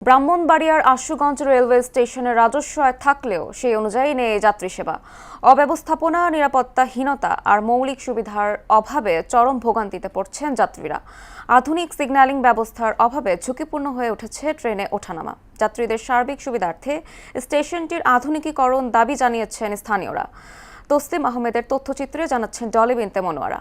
ব্রাহ্মণবাড়িয়ার আশুগঞ্জ রেলওয়ে স্টেশনের রাজস্ব আয় থাকলেও সেই অনুযায়ী নেই যাত্রী সেবা। অব্যবস্থাপনা, নিরাপত্তাহীনতা আর মৌলিক সুবিধার অভাবে চরম ভোগান্তিতে পড়ছেন যাত্রীরা। আধুনিক সিগন্যালিং ব্যবস্থার অভাবে ঝুঁকিপূর্ণ হয়ে উঠেছে ট্রেনে ওঠানামা। যাত্রীদের সার্বিক সুবিধার্থে স্টেশনটির আধুনিকীকরণ দাবি জানিয়েছেন স্থানীয়রা। তসলিম আহমেদের তথ্যচিত্রে জানাচ্ছেন ডলি বিনতে মনোয়ারা।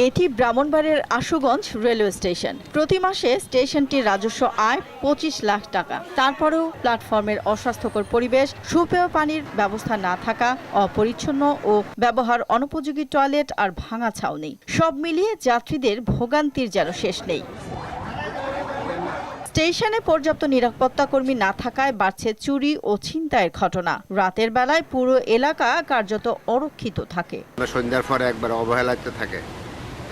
এটি ব্রাহ্মণবাড়িয়ার আশুগঞ্জ রেলওয়ে স্টেশন। প্রতি মাসে স্টেশনটির রাজস্ব আয় ২৫ লাখ টাকা। তারপরেও প্ল্যাটফর্মের অস্বাস্থ্যকর পরিবেশ, সুপেয় পানির ব্যবস্থা না থাকা, অপরিচ্ছন্ন ও ব্যবহার অনুপযোগী টয়লেট আর ভাঙা ছাউনি, সব মিলিয়ে যাত্রীদের ভোগান্তির যেন শেষ নেই। স্টেশনে পর্যাপ্ত নিরাপত্তা কর্মী না থাকায় বাড়ছে চুরি ও ছিনতাইয়ের ঘটনা। রাতের বেলায় পুরো এলাকা কার্যত অরক্ষিত থাকে। সন্ধ্যার পরে একবার অবহেলাতে থাকে।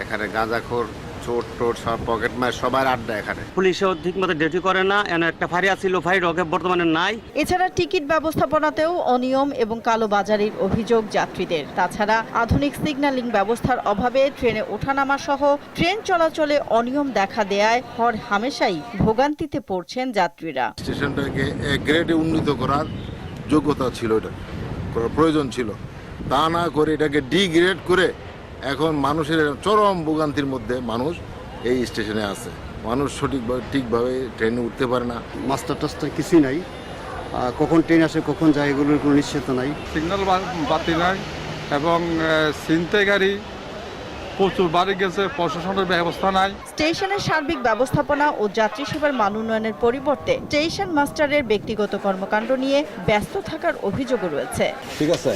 এখানে গাঁজাখোর, চোর টোর, সব পকেটমার সবার আড্ডা এখানে। পুলিশও ঠিকমতো ডিউটি করে না। একটা ফাঁড়ি ছিল, ফাঁড়ি রকে বর্তমানে নাই। এছাড়া টিকিট ব্যবস্থাপনাতেও অনিয়ম এবং কালোবাজারির অভিযোগ যাত্রীদের। তাছাড়া আধুনিক সিগন্যালিং ব্যবস্থার অভাবে ট্রেনে ওঠানামা সহ ট্রেন চলাচলে অনিয়ম দেখা দেয়ায় হর হামেশাই ভোগান্তিতে পড়ছেন যাত্রীরা। স্টেশনটাকে গ্রেডে উন্নীত করার যোগ্যতা ছিল, এটা করার প্রয়োজন ছিল। তা না করে এটাকে ডি গ্রেড করে এখন মানুষের চরম ভোগান্তির মধ্যে মানুষ এই স্টেশনে আছে। মানুষ ঠিকভাবে ট্রেনে উঠতে পারে না। মাস্টার টাস্টার কিছুই নাই। কখন ট্রেন আসে কখন যায় এগুলোর কোনো নিশ্চয়তা নাই। সিগন্যাল বাতি নাই এবং ছিনতাইকারী প্রচুর বাড়ি গেছে, প্রশাসনের ব্যবস্থা নাই। স্টেশনের সার্বিক ব্যবস্থাপনা ও যাত্রী সেবার মান উন্নয়নের পরিবর্তে স্টেশন মাস্টারের ব্যক্তিগত কর্মকাণ্ড নিয়ে ব্যস্ত থাকার অভিযোগও রয়েছে। ঠিক আছে,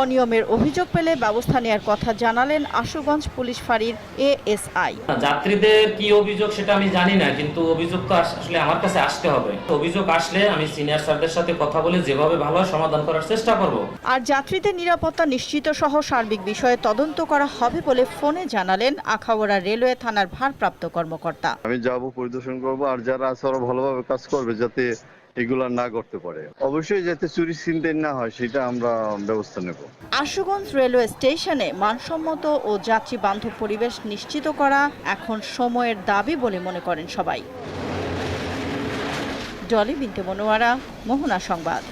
অনিয়মের অভিযোগ পেলে ব্যবস্থা নেওয়ার কথা জানালেন আশুগঞ্জ পুলিশ ফাঁড়ির এএসআই। যাত্রীদের কি অভিযোগ সেটা আমি জানি না, কিন্তু অভিযোগ তো আসলে আমার কাছে আসতে হবে। অভিযোগ আসলে আমি সিনিয়র স্যারদের সাথে কথা বলে যেভাবে ভালো সমাধান করার চেষ্টা করব। আর যাত্রীদের নিরাপত্তা নিশ্চিত সহ সার্বিক বিষয়ে তদন্ত করা হবে বলে ফোনে জানালেন আখাউড়া রেলওয়ে থানার ভারপ্রাপ্ত কর্মকর্তা। আমি যাব, পরিদর্শন করব, আর যারা আছে ওরা ভালোভাবে কাজ করবে যাতে এগুলা না করতে পারে। অবশ্যই যাতে চুরি ছিনতাই না হয় সেটা আমরা ব্যবস্থা নেব। আশুগঞ্জ রেলওয়ে স্টেশনে মানসম্মত ও যাত্রী বান্ধব পরিবেশ নিশ্চিত করা এখন সময়ের দাবি বলে মনে করেন সবাই। ডলি বিনতে মনোয়ারা, মোহনা সংবাদ।